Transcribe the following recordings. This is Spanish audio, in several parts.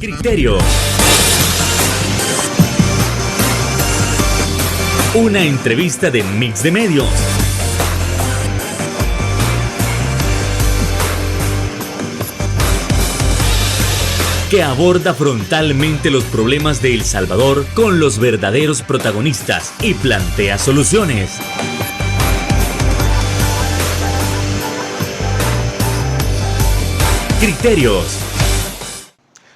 Criterio. Una entrevista de Mix de Medios. Que aborda frontalmente los problemas de El Salvador con los verdaderos protagonistas y plantea soluciones. Criterios.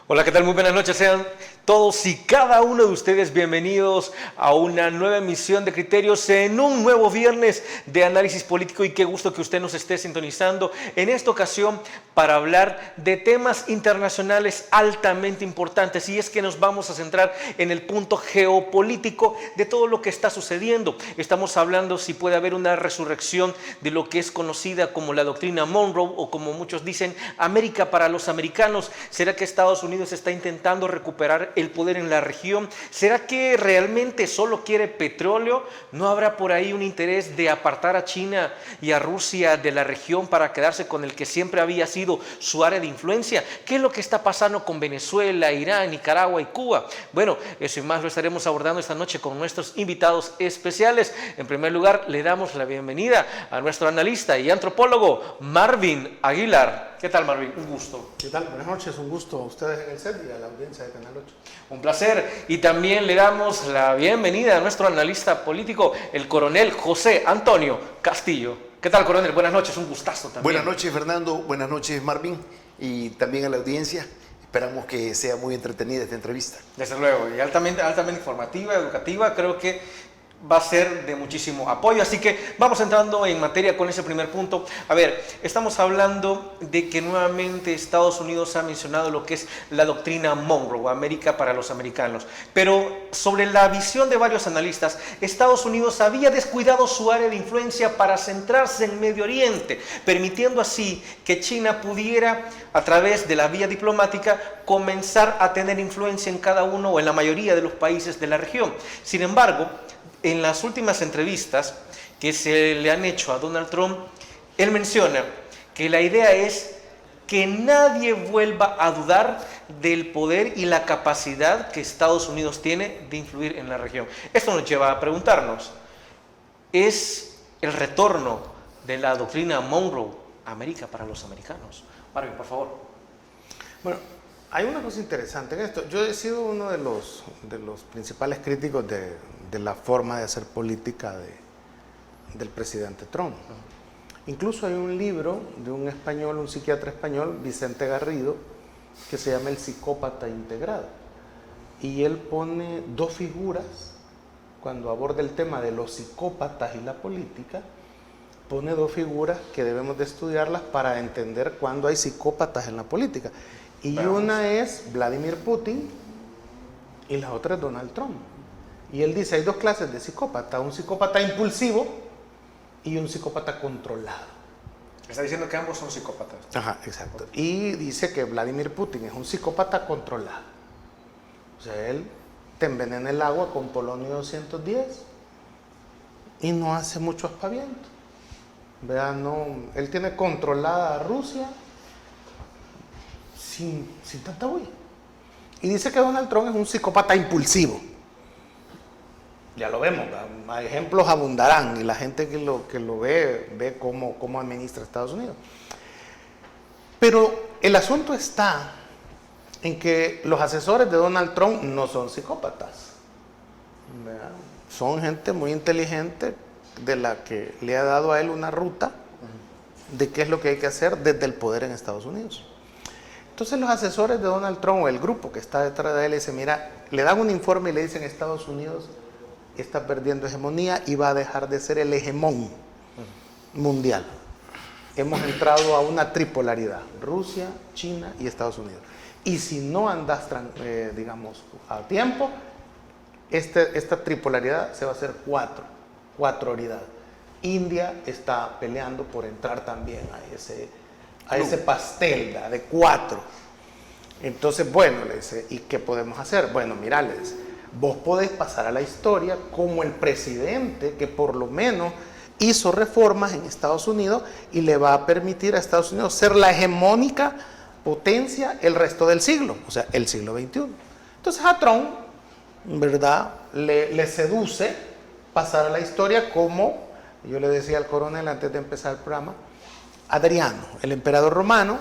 Hola, ¿qué tal? Muy buenas noches, sean todos y cada uno de ustedes bienvenidos a una nueva emisión de Criterios en un nuevo viernes de análisis político, y qué gusto que usted nos esté sintonizando en esta ocasión para hablar de temas internacionales altamente importantes, y es que nos vamos a centrar en el punto geopolítico de todo lo que está sucediendo. Estamos hablando si puede haber una resurrección de lo que es conocida como la doctrina Monroe, o como muchos dicen, América para los americanos. ¿Será que Estados Unidos está intentando recuperar el poder en la región? ¿Será que realmente solo quiere petróleo? ¿No habrá por ahí un interés de apartar a China y a Rusia de la región para quedarse con el que siempre había sido su área de influencia? ¿Qué es lo que está pasando con Venezuela, Irán, Nicaragua y Cuba? Bueno, eso y más lo estaremos abordando esta noche con nuestros invitados especiales. En primer lugar, le damos la bienvenida a nuestro analista y antropólogo Marvin Aguilar. ¿Qué tal, Marvin? Un gusto. ¿Qué tal? Buenas noches, un gusto a ustedes en el set y a la audiencia de Canal 8. Un placer. Y también le damos la bienvenida a nuestro analista político, el coronel José Antonio Castillo. ¿Qué tal, coronel? Buenas noches, un gustazo también. Buenas noches, Fernando. Buenas noches, Marvin. Y también a la audiencia. Esperamos que sea muy entretenida esta entrevista. Desde luego, y altamente informativa, educativa. Creo que va a ser de muchísimo apoyo, así que vamos entrando en materia con ese primer punto. A ver, estamos hablando de que nuevamente Estados Unidos ha mencionado lo que es la doctrina Monroe, América para los americanos, pero sobre la visión de varios analistas, Estados Unidos había descuidado su área de influencia para centrarse en Medio Oriente, permitiendo así que China pudiera, a través de la vía diplomática, comenzar a tener influencia en cada uno o en la mayoría de los países de la región. Sin embargo, en las últimas entrevistas que se le han hecho a Donald Trump, él menciona que la idea es que nadie vuelva a dudar del poder y la capacidad que Estados Unidos tiene de influir en la región. Esto nos lleva a preguntarnos, ¿es el retorno de la doctrina Monroe América para los americanos? Marvin, por favor. Bueno, hay una cosa interesante en esto. Yo he sido uno de los principales críticos de la forma de hacer política del presidente Trump. Incluso hay un libro de un español, un psiquiatra español, Vicente Garrido, que se llama El psicópata integrado. Y él pone dos figuras, cuando aborda el tema de los psicópatas y la política, pone dos figuras que debemos de estudiarlas para entender cuándo hay psicópatas en la política. Y una es Vladimir Putin y la otra es Donald Trump. Y él dice, hay dos clases de psicópata, un psicópata impulsivo y un psicópata controlado. Está diciendo que ambos son psicópatas. Ajá, exacto. Y dice que Vladimir Putin es un psicópata controlado. O sea, él te envenena el agua con polonio 210 y no hace mucho aspaviento. Vean, no, él tiene controlada a Rusia sin tanta bulla. Y dice que Donald Trump es un psicópata impulsivo. Ya lo vemos, ejemplos abundarán y la gente que lo ve cómo administra Estados Unidos. Pero el asunto está en que los asesores de Donald Trump no son psicópatas. Son gente muy inteligente de la que le ha dado a él una ruta de qué es lo que hay que hacer desde el poder en Estados Unidos. Entonces los asesores de Donald Trump o el grupo que está detrás de él dice, mira, le dan un informe y le dicen Estados Unidos está perdiendo hegemonía y va a dejar de ser el hegemón mundial. Hemos entrado a una tripolaridad, Rusia, China y Estados Unidos. Y si no andas, digamos, a tiempo, esta tripolaridad se va a hacer cuatroridad. India está peleando por entrar también a ese pastel de cuatro. Entonces, bueno, le dice, ¿y qué podemos hacer? Bueno, mira, le dice, vos podés pasar a la historia como el presidente que por lo menos hizo reformas en Estados Unidos y le va a permitir a Estados Unidos ser la hegemónica potencia el resto del siglo, o sea, el siglo XXI. Entonces a Trump, ¿verdad?, le seduce pasar a la historia como, yo le decía al coronel antes de empezar el programa, Adriano, el emperador romano,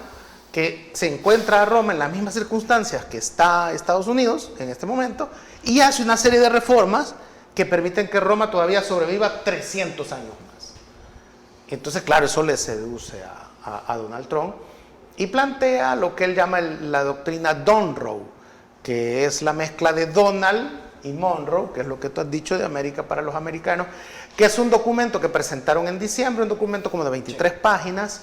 que se encuentra a Roma en las mismas circunstancias que está Estados Unidos en este momento, y hace una serie de reformas que permiten que Roma todavía sobreviva 300 años más. Entonces, claro, eso le seduce a Donald Trump y plantea lo que él llama la doctrina Monroe, que es la mezcla de Donald y Monroe, que es lo que tú has dicho de América para los americanos, que es un documento que presentaron en diciembre, un documento como de 23 páginas,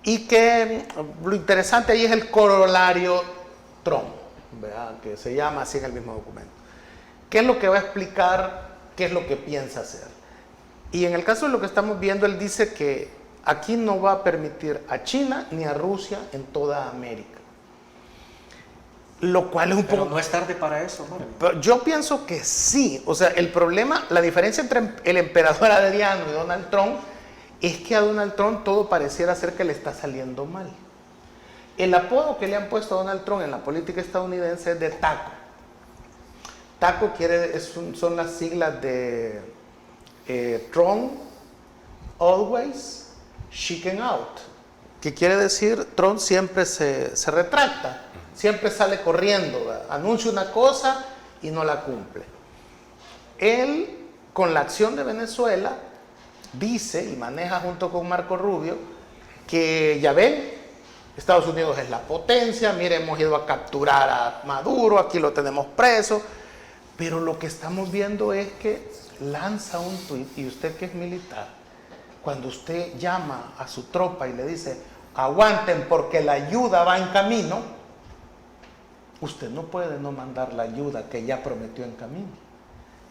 y que lo interesante ahí es el corolario Trump, ¿verdad?, que se llama así en el mismo documento. ¿Qué es lo que va a explicar? ¿Qué es lo que piensa hacer? Y en el caso de lo que estamos viendo, él dice que aquí no va a permitir a China ni a Rusia en toda América. Lo cual es un Pero poco... no es tarde para eso, Marvin. Yo pienso que sí. O sea, el problema, la diferencia entre el emperador Adriano y Donald Trump es que a Donald Trump todo pareciera ser que le está saliendo mal. El apodo que le han puesto a Donald Trump en la política estadounidense es de taco. Taco son las siglas de Trump always chicken out, que quiere decir Trump siempre se retracta, siempre sale corriendo, ¿verdad?, anuncia una cosa y no la cumple. Él, con la acción de Venezuela, dice y maneja junto con Marco Rubio que ya ven, Estados Unidos es la potencia, mire, hemos ido a capturar a Maduro, aquí lo tenemos preso, pero lo que estamos viendo es que lanza un tuit, y usted que es militar, cuando usted llama a su tropa y le dice, aguanten porque la ayuda va en camino, usted no puede no mandar la ayuda que ya prometió en camino.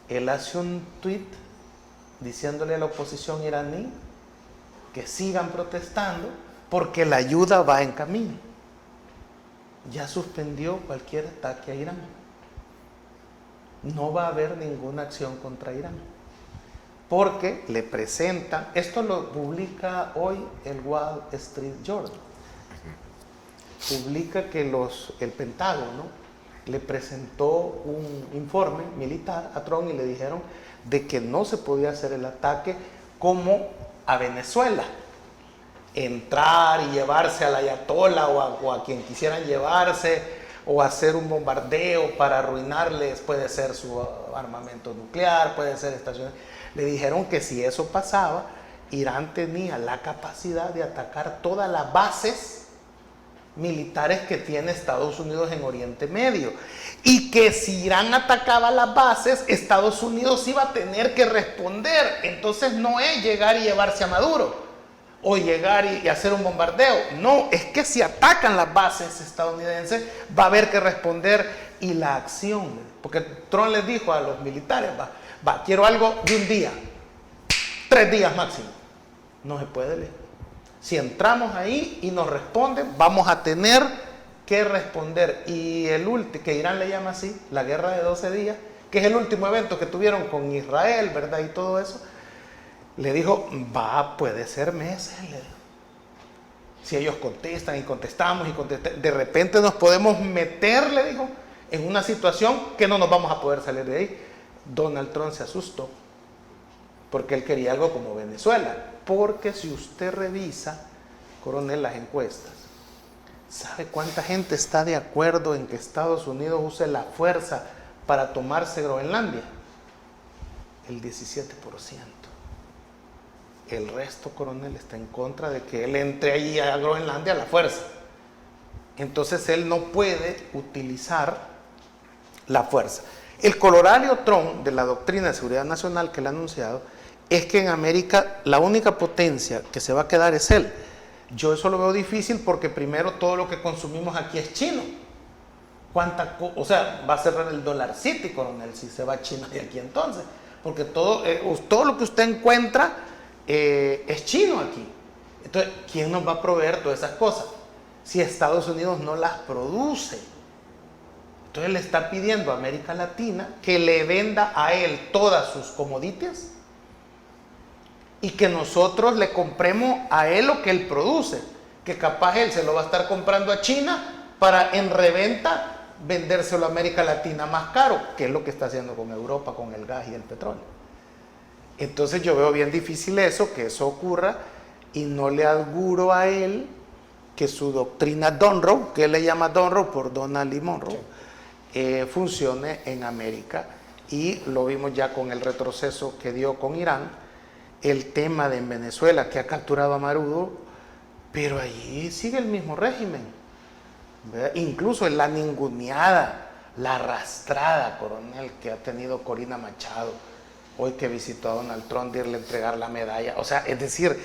Él hace un tuit diciéndole a la oposición iraní que sigan protestando porque la ayuda va en camino. Ya suspendió cualquier ataque a Irán. No va a haber ninguna acción contra Irán, porque le presentan, esto lo publica hoy el Wall Street Journal, publica que el Pentágono le presentó un informe militar a Trump y le dijeron de que no se podía hacer el ataque como a Venezuela, entrar y llevarse al ayatollah o a quien quisieran llevarse, o hacer un bombardeo para arruinarles, puede ser su armamento nuclear, puede ser estaciones. Le dijeron que si eso pasaba, Irán tenía la capacidad de atacar todas las bases militares que tiene Estados Unidos en Oriente Medio, y que si Irán atacaba las bases, Estados Unidos iba a tener que responder. Entonces no es llegar y llevarse a Maduro o llegar y hacer un bombardeo, no, es que si atacan las bases estadounidenses va a haber que responder, y la acción, porque Trump les dijo a los militares, quiero algo de un día, 3 días máximo, no se puede leer. Si entramos ahí y nos responden, vamos a tener que responder. Y el último, que Irán le llama así, la guerra de 12 días, que es el último evento que tuvieron con Israel, ¿verdad? Y todo eso, le dijo, puede ser meses, le dijo. Si ellos contestan y contestamos y contestamos, de repente nos podemos meter, le dijo, en una situación que no nos vamos a poder salir de ahí. Donald Trump se asustó, porque él quería algo como Venezuela. Porque si usted revisa, coronel, las encuestas, ¿sabe cuánta gente está de acuerdo en que Estados Unidos use la fuerza para tomarse Groenlandia? El 17%. El resto, coronel, está en contra de que él entre ahí a Groenlandia a la fuerza. Entonces él no puede utilizar la fuerza. El corolario Trump de la doctrina de seguridad nacional que él ha anunciado es que en América la única potencia que se va a quedar es él. Yo eso lo veo difícil porque primero todo lo que consumimos aquí es chino. O sea, va a cerrar el Dollar City, coronel, si se va a China de aquí entonces. Porque todo lo que usted encuentra es chino aquí. Entonces, ¿quién nos va a proveer todas esas cosas? Si Estados Unidos no las produce. Entonces le está pidiendo a América Latina que le venda a él todas sus commodities y que nosotros le compremos a él lo que él produce. que capaz él se lo va a estar comprando a China para en reventa vendérselo a América Latina más caro, que es lo que está haciendo con Europa, con el gas y el petróleo. Entonces yo veo bien difícil eso, que eso ocurra, y no le auguro a él que su doctrina Monroe, que él le llama Monroe por Donald Lee Monroe, funcione en América. Y lo vimos ya con el retroceso que dio con Irán, el tema de en Venezuela, que ha capturado a Maduro, pero allí sigue el mismo régimen. ¿Verdad? Incluso en la ninguneada, la arrastrada, coronel, que ha tenido Corina Machado, hoy que visitó a Donald Trump, de irle a entregar la medalla. O sea, es decir,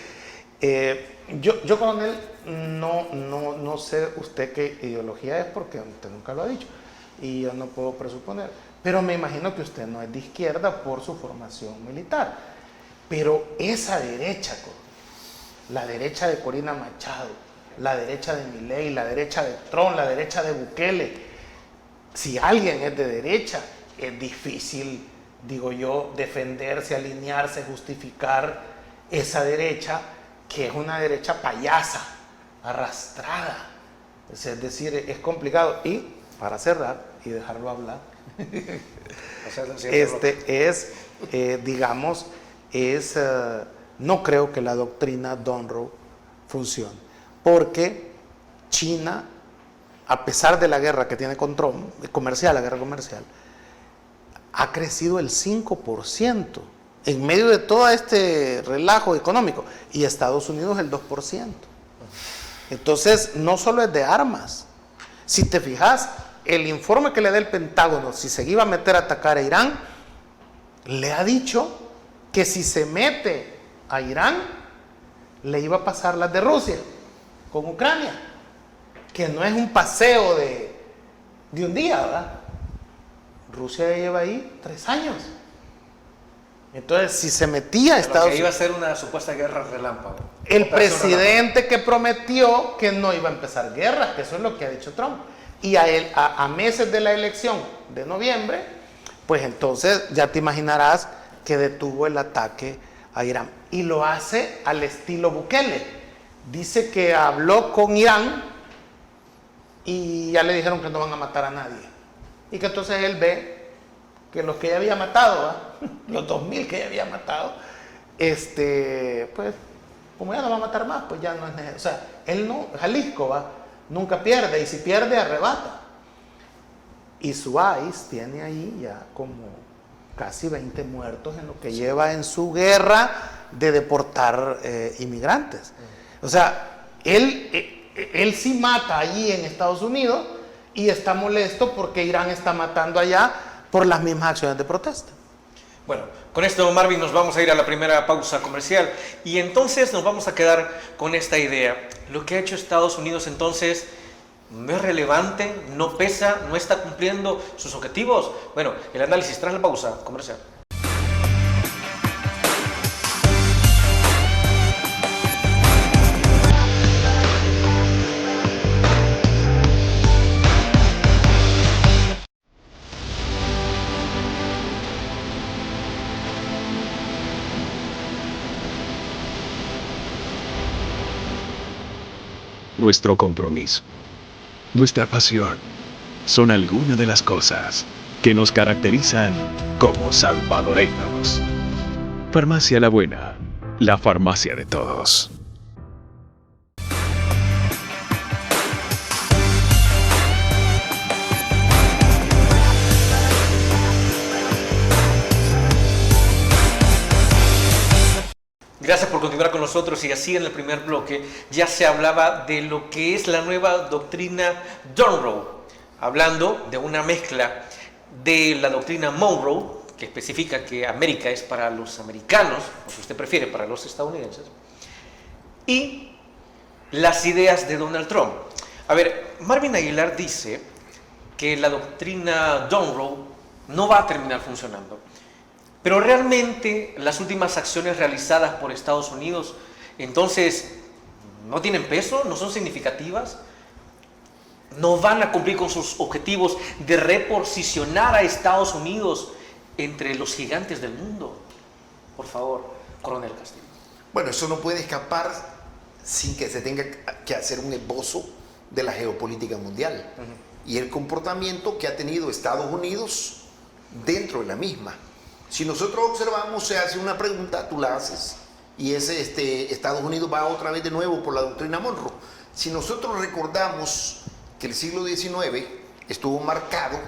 yo coronel, no sé usted qué ideología es, porque usted nunca lo ha dicho, y yo no puedo presuponer, pero me imagino que usted no es de izquierda por su formación militar. Pero esa derecha, la derecha de Corina Machado, la derecha de Milei, la derecha de Trump, la derecha de Bukele, si alguien es de derecha, es difícil, digo yo, defenderse, alinearse, justificar esa derecha, que es una derecha payasa, arrastrada. Es decir, es complicado. Y para cerrar y dejarlo hablar, no creo que la doctrina Monroe funcione. Porque China, a pesar de la guerra que tiene con Trump, la guerra comercial, ha crecido el 5% en medio de todo este relajo económico, y Estados Unidos el 2%. Entonces, no solo es de armas. Si te fijas, el informe que le da el Pentágono, si se iba a meter a atacar a Irán, le ha dicho que si se mete a Irán, le iba a pasar las de Rusia con Ucrania, que no es un paseo de un día, ¿verdad? Rusia lleva ahí 3 años. Entonces, si se metía a Estados Unidos, iba a ser una supuesta guerra relámpago. El presidente que prometió que no iba a empezar guerras, que eso es lo que ha dicho Trump. Y a meses de la elección de noviembre, pues entonces ya te imaginarás que detuvo el ataque a Irán. Y lo hace al estilo Bukele. Dice que habló con Irán y ya le dijeron que no van a matar a nadie. Y que entonces él ve que los que ya había matado, los 2000 que ya había matado, pues como ya no va a matar más, pues ya no es necesario. O sea, él no, Jalisco nunca pierde, y si pierde, arrebata. Y su ICE tiene ahí ya como casi 20 muertos en lo que lleva en su guerra de deportar inmigrantes. O sea, él sí mata allí en Estados Unidos y está molesto porque Irán está matando allá por las mismas acciones de protesta. Bueno, con esto, Marvin, nos vamos a ir a la primera pausa comercial y entonces nos vamos a quedar con esta idea. Lo que ha hecho Estados Unidos entonces no es relevante, no pesa, no está cumpliendo sus objetivos. Bueno, el análisis tras la pausa comercial. Nuestro compromiso, nuestra pasión, son algunas de las cosas que nos caracterizan como salvadoreños. Farmacia La Buena, la farmacia de todos. Gracias por continuar con nosotros. Y así en el primer bloque ya se hablaba de lo que es la nueva doctrina Monroe, hablando de una mezcla de la doctrina Monroe, que especifica que América es para los americanos, o si usted prefiere, para los estadounidenses, y las ideas de Donald Trump. A ver, Marvin Aguilar dice que la doctrina Monroe no va a terminar funcionando. Pero realmente las últimas acciones realizadas por Estados Unidos, entonces, ¿no tienen peso? ¿No son significativas? ¿No van a cumplir con sus objetivos de reposicionar a Estados Unidos entre los gigantes del mundo? Por favor, Coronel Castillo. Bueno, eso no puede escapar sin que se tenga que hacer un esbozo de la geopolítica mundial y el comportamiento que ha tenido Estados Unidos dentro de la misma. Si nosotros observamos, se hace una pregunta, tú la haces, y es Estados Unidos va otra vez de nuevo por la doctrina Monroe. Si nosotros recordamos que el siglo XIX estuvo marcado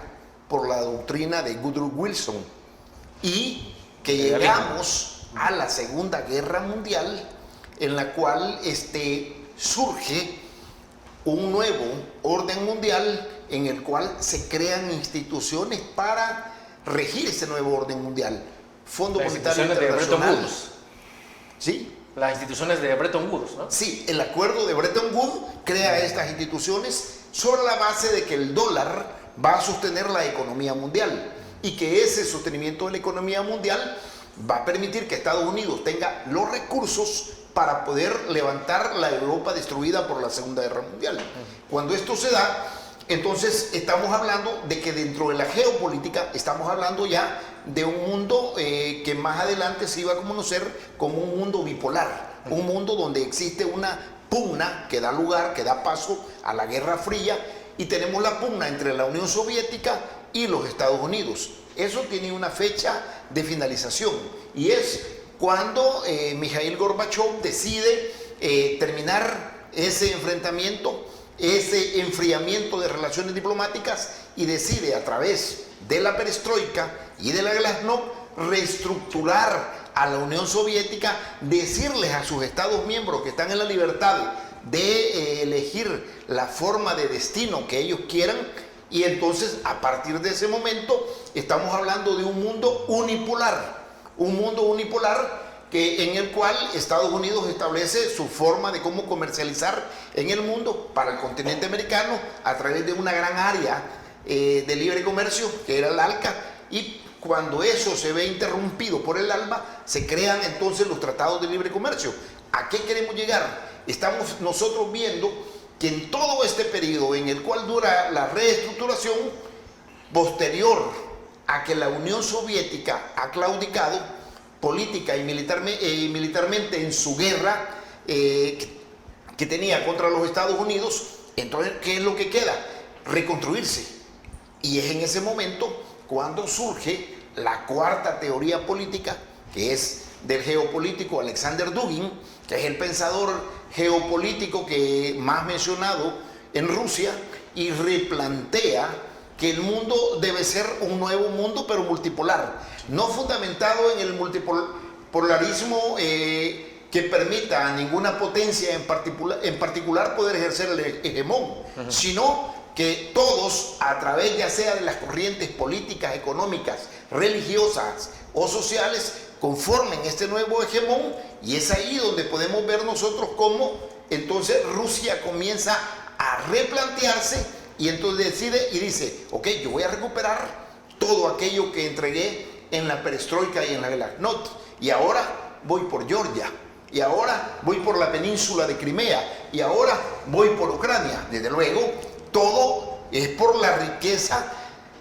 por la doctrina de Woodrow Wilson y que llegamos a la Segunda Guerra Mundial, en la cual surge un nuevo orden mundial en el cual se crean instituciones para regir ese nuevo orden mundial. Fondo Monetario Internacional. ¿Sí? Las instituciones de Bretton Woods, ¿no? Sí, el acuerdo de Bretton Woods crea estas instituciones sobre la base de que el dólar va a sostener la economía mundial y que ese sostenimiento de la economía mundial va a permitir que Estados Unidos tenga los recursos para poder levantar la Europa destruida por la Segunda Guerra Mundial. Cuando esto se da, entonces estamos hablando de que dentro de la geopolítica estamos hablando ya de un mundo que más adelante se iba a conocer como un mundo bipolar, un mundo donde existe una pugna que da lugar, que da paso a la Guerra Fría, y tenemos la pugna entre la Unión Soviética y los Estados Unidos. Eso tiene una fecha de finalización y es cuando Mikhail Gorbachev decide terminar ese enfrentamiento, ese enfriamiento de relaciones diplomáticas, y decide a través de la perestroika y de la glasnost reestructurar a la Unión Soviética, decirles a sus Estados miembros que están en la libertad de elegir la forma de destino que ellos quieran, y entonces a partir de ese momento estamos hablando de un mundo unipolar en el cual Estados Unidos establece su forma de cómo comercializar en el mundo para el continente americano a través de una gran área de libre comercio que era el ALCA, y cuando eso se ve interrumpido por el ALBA, se crean entonces los tratados de libre comercio. ¿A qué queremos llegar? Estamos nosotros viendo que en todo este periodo en el cual dura la reestructuración, posterior a que la Unión Soviética ha claudicado política y militarmente en su guerra que tenía contra los Estados Unidos, entonces, ¿qué es lo que queda? Reconstruirse. Y es en ese momento cuando surge la cuarta teoría política, que es del geopolítico Alexander Dugin, que es el pensador geopolítico que más mencionado en Rusia, y replantea que el mundo debe ser un nuevo mundo, pero multipolar, no fundamentado en el multipolarismo que permita a ninguna potencia en particular poder ejercer el hegemón, sino que todos, a través ya sea de las corrientes políticas, económicas, religiosas o sociales, conformen este nuevo hegemón, y es ahí donde podemos ver nosotros cómo entonces Rusia comienza a replantearse y entonces decide y dice, ok, yo voy a recuperar todo aquello que entregué en la perestroika y en la glasnost, y ahora voy por Georgia, y ahora voy por la península de Crimea, y ahora voy por Ucrania. Desde luego, todo es por la riqueza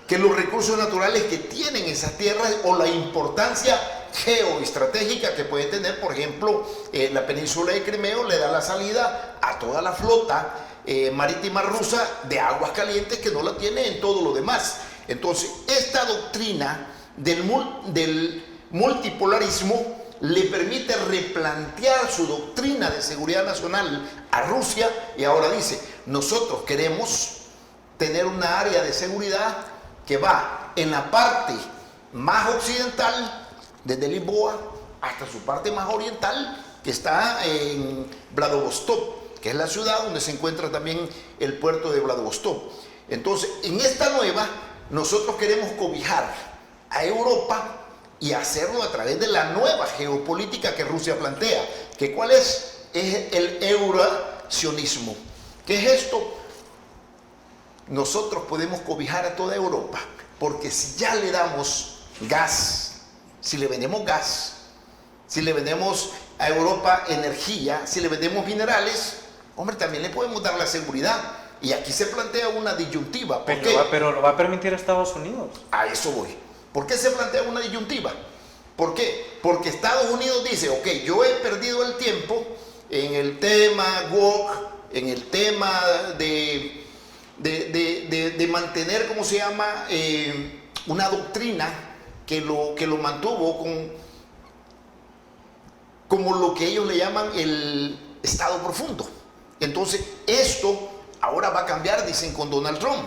que los recursos naturales que tienen esas tierras o la importancia geoestratégica que puede tener. Por ejemplo, la península de Crimea le da la salida a toda la flota marítima rusa de aguas calientes que no la tiene en todo lo demás. Entonces, esta doctrina del multipolarismo le permite replantear su doctrina de seguridad nacional a Rusia, y ahora dice, nosotros queremos tener una área de seguridad que va en la parte más occidental, desde Lisboa hasta su parte más oriental, que está en Vladivostok, que es la ciudad donde se encuentra también el puerto de Vladivostok. Entonces, en esta nueva, nosotros queremos cobijar a Europa y hacerlo a través de la nueva geopolítica que Rusia plantea. ¿Que cuál es? Es el eurasionismo. ¿Qué es esto? Nosotros podemos cobijar a toda Europa, porque si ya le damos gas, si le vendemos gas, si le vendemos a Europa energía, si le vendemos minerales, hombre, también le podemos dar la seguridad. Y aquí se plantea una disyuntiva. ¿Por qué? Pero lo va a permitir Estados Unidos. A eso voy. ¿Por qué se plantea una disyuntiva? ¿Por qué? Porque Estados Unidos dice, ok, yo he perdido el tiempo en el tema woke, en el tema de mantener, ¿cómo se llama? Una doctrina que lo mantuvo como lo que ellos le llaman el Estado profundo. Entonces, esto ahora va a cambiar, dicen, con Donald Trump.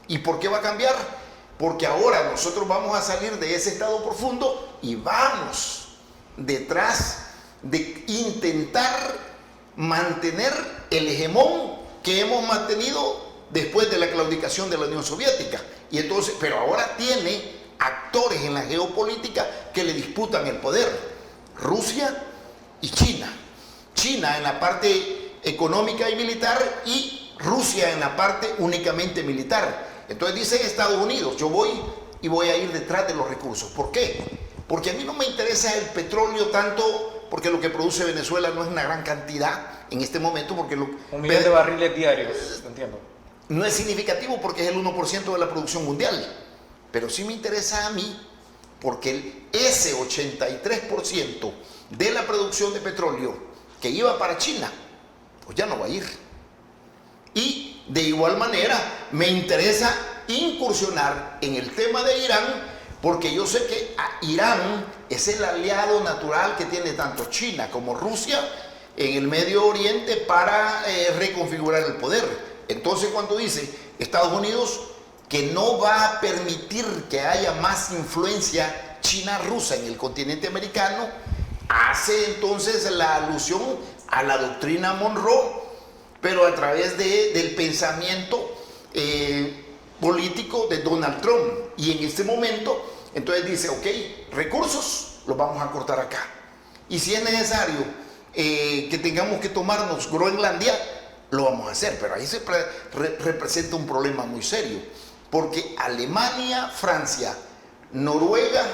¿Y por qué va a cambiar? Porque ahora nosotros vamos a salir de ese Estado profundo y vamos detrás de intentar mantener el hegemón que hemos mantenido después de la claudicación de la Unión Soviética. Y entonces, pero ahora tiene actores en la geopolítica que le disputan el poder: Rusia y China. China en la parte económica y militar, y Rusia en la parte únicamente militar. Entonces dice Estados Unidos: yo voy y voy a ir detrás de los recursos. ¿Por qué? Porque a mí no me interesa el petróleo tanto, porque lo que produce Venezuela no es una gran cantidad en este momento, porque 1 millón de barriles diarios, entiendo. No es significativo porque es el 1% de la producción mundial, pero sí me interesa a mí porque ese 83% de la producción de petróleo que iba para China, pues ya no va a ir. Y de igual manera me interesa incursionar en el tema de Irán, porque yo sé que Irán es el aliado natural que tiene tanto China como Rusia en el Medio Oriente para reconfigurar el poder. Entonces, cuando dice Estados Unidos que no va a permitir que haya más influencia china-rusa en el continente americano, hace entonces la alusión a la doctrina Monroe, pero a través del pensamiento político de Donald Trump. Y en este momento, entonces dice: ok, recursos los vamos a cortar acá. Y si es necesario que tengamos que tomarnos Groenlandia, lo vamos a hacer. Pero ahí se representa un problema muy serio, porque Alemania, Francia, Noruega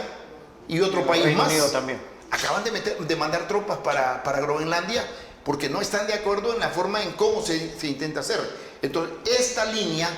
y otro país Reino más Unido también acaban de mandar tropas para Groenlandia, porque no están de acuerdo en la forma en cómo se intenta hacer. Entonces, esta línea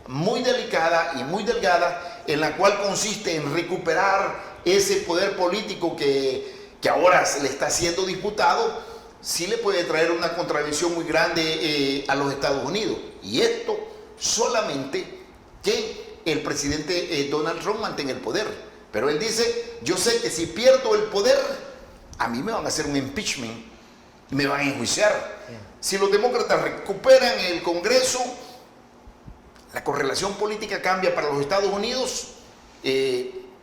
muy delicada y muy delgada, en la cual consiste en recuperar ese poder político que ahora se le está siendo disputado, sí le puede traer una contradicción muy grande a los Estados Unidos. Y esto solamente que el presidente Donald Trump mantenga el poder. Pero él dice: yo sé que si pierdo el poder, a mí me van a hacer un impeachment, me van a enjuiciar. Si los demócratas recuperan el Congreso, la correlación política cambia para los Estados Unidos,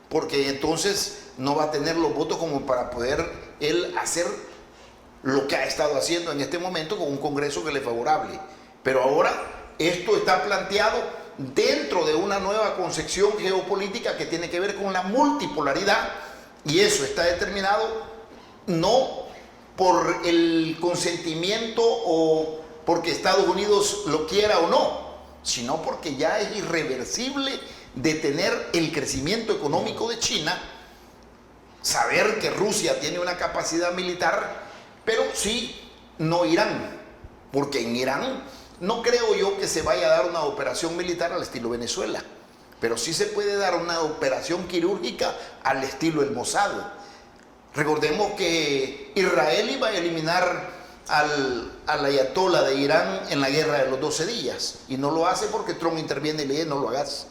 porque entonces no va a tener los votos como para poder él hacer lo que ha estado haciendo en este momento con un Congreso que le es favorable. Pero ahora esto está planteado dentro de una nueva concepción geopolítica que tiene que ver con la multipolaridad, y eso está determinado no por el consentimiento o porque Estados Unidos lo quiera o no, sino porque ya es irreversible detener el crecimiento económico de China, saber que Rusia tiene una capacidad militar, pero sí no Irán, porque en Irán no creo yo que se vaya a dar una operación militar al estilo Venezuela, pero sí se puede dar una operación quirúrgica al estilo el Mossad. Recordemos que Israel iba a eliminar al ayatollah de Irán en la guerra de los 12 días, y no lo hace porque Trump interviene y le dice: no lo hagas.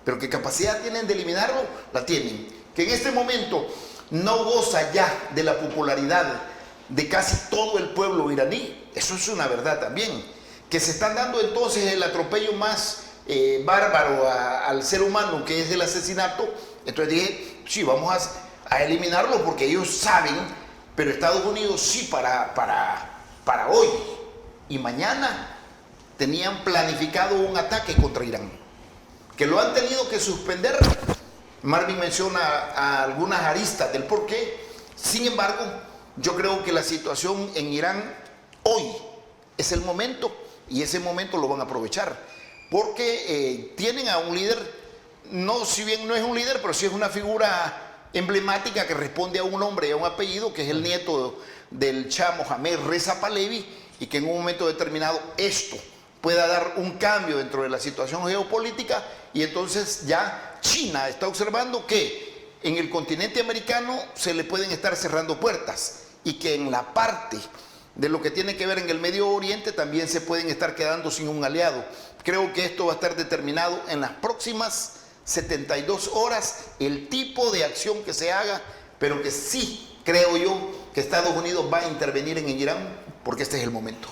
Pero qué capacidad tienen de eliminarlo, la tienen. Que en este momento no goza ya de la popularidad de casi todo el pueblo iraní, eso es una verdad también. Que se están dando entonces el atropello más bárbaro al ser humano, que es el asesinato. Entonces dije: sí, vamos a eliminarlo porque ellos saben, pero Estados Unidos sí para hoy y mañana tenían planificado un ataque contra Irán, que lo han tenido que suspender. Marvin menciona a algunas aristas del por qué. Sin embargo, yo creo que la situación en Irán hoy es el momento, y ese momento lo van a aprovechar, porque tienen a un líder, no, si bien no es un líder, pero sí es una figura emblemática que responde a un nombre y a un apellido, que es el nieto del Shah Mohammad Reza Pahlavi, y que en un momento determinado esto pueda dar un cambio dentro de la situación geopolítica. Y entonces ya China está observando que en el continente americano se le pueden estar cerrando puertas, y que en la parte de lo que tiene que ver en el Medio Oriente, también se pueden estar quedando sin un aliado. Creo que esto va a estar determinado en las próximas 72 horas, el tipo de acción que se haga, pero que sí creo yo que Estados Unidos va a intervenir en Irán, porque este es el momento.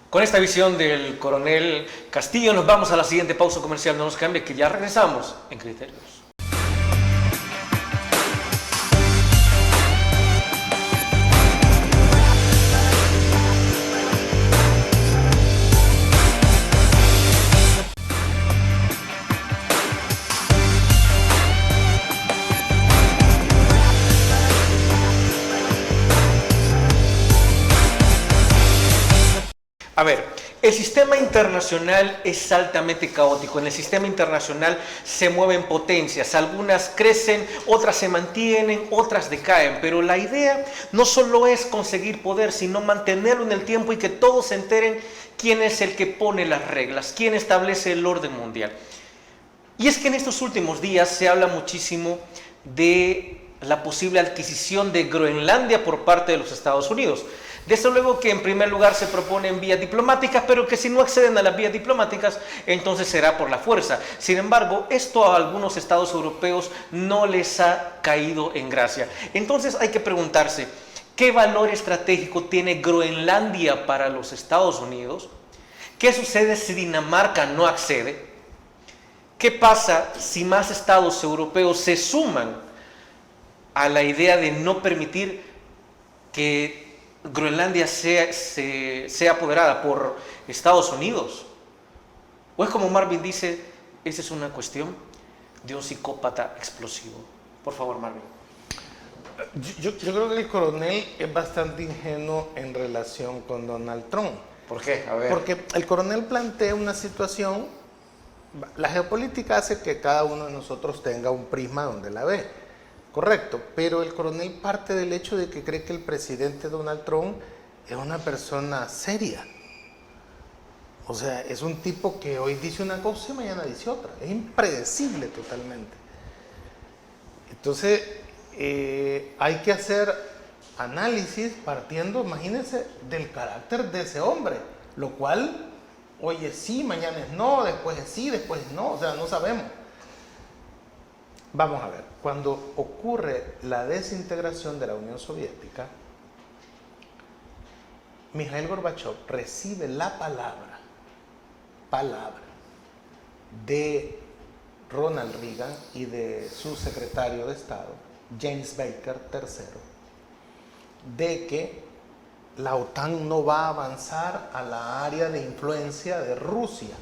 Con esta visión del coronel Castillo nos vamos a la siguiente pausa comercial. No nos cambie, que ya regresamos en Criterios. A ver, el sistema internacional es altamente caótico. En el sistema internacional se mueven potencias, algunas crecen, otras se mantienen, otras decaen, pero la idea no solo es conseguir poder, sino mantenerlo en el tiempo y que todos se enteren quién es el que pone las reglas, quién establece el orden mundial. Y es que en estos últimos días se habla muchísimo de la posible adquisición de Groenlandia por parte de los Estados Unidos. Desde luego que en primer lugar se proponen vías diplomáticas, pero que si no acceden a las vías diplomáticas, entonces será por la fuerza. Sin embargo, esto a algunos estados europeos no les ha caído en gracia. Entonces hay que preguntarse, ¿qué valor estratégico tiene Groenlandia para los Estados Unidos? ¿Qué sucede si Dinamarca no accede? ¿Qué pasa si más estados europeos se suman a la idea de no permitir que Groenlandia sea apoderada por Estados Unidos? ¿O es como Marvin dice, esa es una cuestión de un psicópata explosivo? Por favor, Marvin. Yo creo que el coronel es bastante ingenuo en relación con Donald Trump. ¿Por qué? A ver. Porque el coronel plantea una situación, la geopolítica hace que cada uno de nosotros tenga un prisma donde la ve. Correcto, pero el coronel parte del hecho de que cree que el presidente Donald Trump es una persona seria. O sea, es un tipo que hoy dice una cosa y mañana dice otra. Es impredecible totalmente. Entonces, hay que hacer análisis partiendo, imagínense, del carácter de ese hombre. Lo cual, hoy es sí, mañana es no, después es sí, después es no. O sea, no sabemos. Vamos a ver, cuando ocurre la desintegración de la Unión Soviética, Mikhail Gorbachev recibe la palabra de Ronald Reagan y de su secretario de Estado, James Baker III, de que la OTAN no va a avanzar a la área de influencia de Rusia.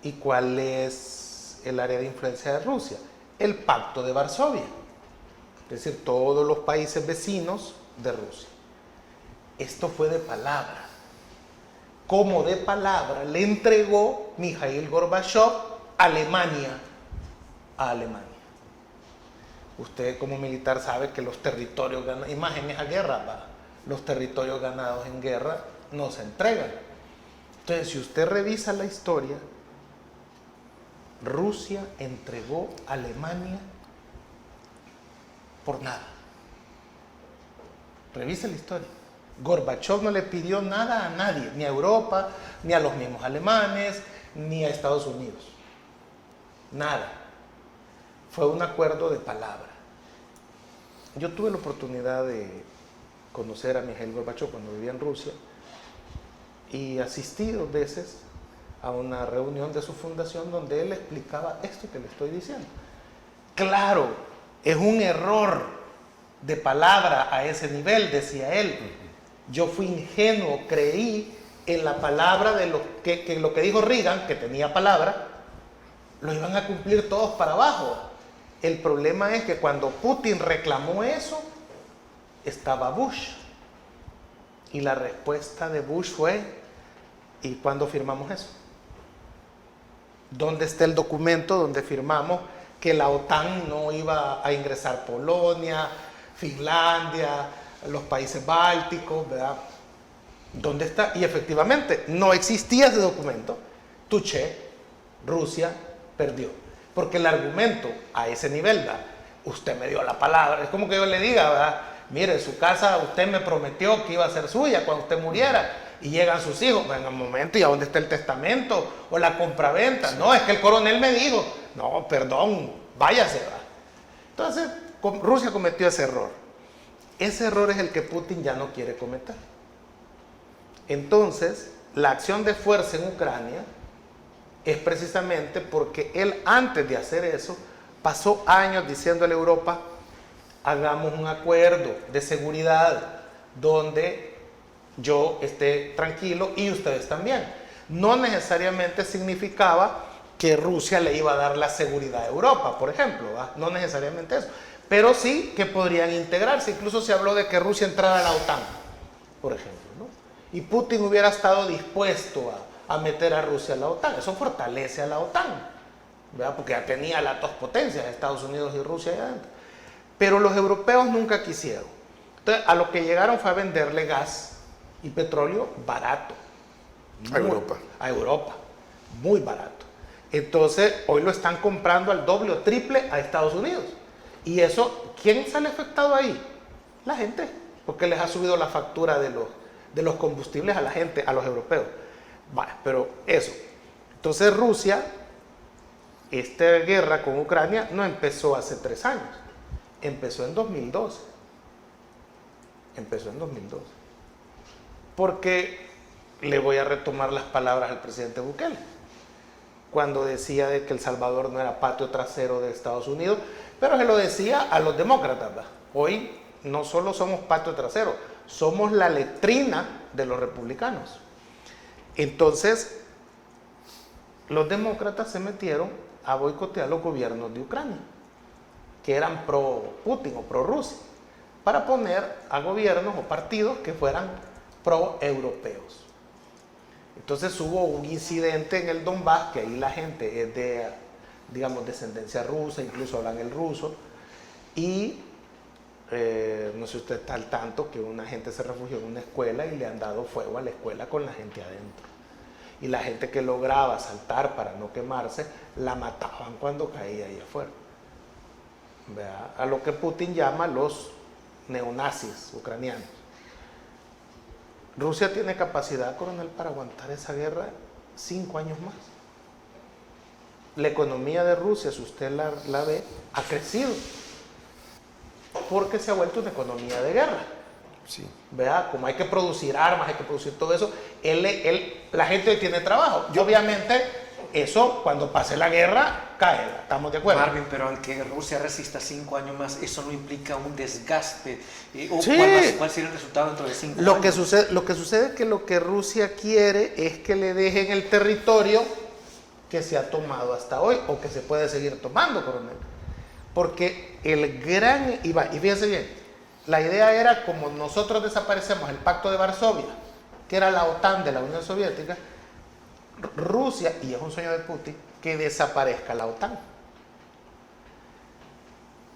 ¿Y cuál es el área de influencia de Rusia? El Pacto de Varsovia, es decir, todos los países vecinos de Rusia. Esto fue de palabra. Como de palabra le entregó Mikhail Gorbachev Alemania a Alemania. Usted como militar sabe que los territorios ganados, y más en esa guerra, los territorios ganados en guerra no se entregan. Entonces, si usted revisa la historia, Rusia entregó a Alemania por nada. Revisa la historia. Gorbachev no le pidió nada a nadie, ni a Europa, ni a los mismos alemanes, ni a Estados Unidos. Nada. Fue un acuerdo de palabra. Yo tuve la oportunidad de conocer a Mikhail Gorbachev cuando vivía en Rusia y asistí 2 veces a una reunión de su fundación donde él explicaba esto que le estoy diciendo. Claro, es un error de palabra a ese nivel, decía él. Yo fui ingenuo, creí en la palabra de lo que dijo Reagan, que tenía palabra, lo iban a cumplir todos para abajo. El problema es que cuando Putin reclamó eso, estaba Bush. Y la respuesta de Bush fue, ¿y cuándo firmamos eso? ¿Dónde está el documento donde firmamos que la OTAN no iba a ingresar Polonia, Finlandia, los países bálticos, ¿verdad? ¿Dónde está? Y efectivamente, no existía ese documento. Touché, Rusia perdió. Porque el argumento a ese nivel, ¿verdad? Usted me dio la palabra. Es como que yo le diga, ¿verdad? mire, su casa usted me prometió que iba a ser suya cuando usted muriera, y llegan sus hijos, venga un momento, ¿y a dónde está el testamento? O la compraventa. Sí. No, es que el coronel me dijo, no, perdón, váyase, va. Entonces, Rusia cometió ese error. Ese error es el que Putin ya no quiere cometer. Entonces, la acción de fuerza en Ucrania es precisamente porque él, antes de hacer eso, pasó años diciéndole a Europa, hagamos un acuerdo de seguridad donde yo esté tranquilo y ustedes también. No necesariamente significaba que Rusia le iba a dar la seguridad a Europa, por ejemplo, ¿va? No necesariamente eso, pero sí que podrían integrarse. Incluso se habló de que Rusia entrara a la OTAN, por ejemplo, ¿no? Y Putin hubiera estado dispuesto a meter a Rusia a la OTAN. Eso fortalece a la OTAN, ¿verdad? Porque ya tenía las dos potencias, Estados Unidos y Rusia allá adentro. Pero los europeos nunca quisieron. Entonces, a lo que llegaron fue a venderle gas y petróleo barato. A Europa, muy barato. Entonces, hoy lo están comprando al doble o triple a Estados Unidos. Y eso, ¿quién sale afectado ahí? La gente, porque les ha subido la factura de los combustibles a la gente, a los europeos. Vale, pero eso. Entonces Rusia, esta guerra con Ucrania no empezó hace 3 años, empezó en 2012. Empezó en 2012. Porque le voy a retomar las palabras al presidente Bukele, cuando decía de que El Salvador no era patio trasero de Estados Unidos, pero se lo decía a los demócratas, ¿verdad? Hoy no solo somos patio trasero, somos la letrina de los republicanos. Entonces, los demócratas se metieron a boicotear los gobiernos de Ucrania, que eran pro Putin o pro Rusia, para poner a gobiernos o partidos que fueran pro europeos. Entonces hubo un incidente en el Donbass, que ahí la gente es de, digamos, descendencia rusa, incluso hablan el ruso, y no sé si usted está al tanto que una gente se refugió en una escuela y le han dado fuego a la escuela con la gente adentro. Y la gente que lograba saltar para no quemarse, la mataban cuando caía ahí afuera. ¿Verdad? A lo que Putin llama los neonazis ucranianos. Rusia tiene capacidad, coronel, para aguantar esa guerra 5 años más. La economía de Rusia, si usted la ve, ha crecido, porque se ha vuelto una economía de guerra. Sí. ¿Verdad? Como hay que producir armas, hay que producir todo eso, la gente tiene trabajo. Y obviamente eso, cuando pase la guerra, cae. ¿Estamos de acuerdo? Marvin, pero aunque Rusia resista 5 años más, eso no implica un desgaste. Sí. ¿Cuál sería el resultado dentro de 5 años? Lo que sucede es que lo que Rusia quiere es que le dejen el territorio que se ha tomado hasta hoy, o que se puede seguir tomando, coronel. Porque el gran... Y fíjense bien, la idea era, como nosotros desaparecemos el Pacto de Varsovia, que era la OTAN de la Unión Soviética, Rusia, y es un sueño de Putin, que desaparezca la OTAN.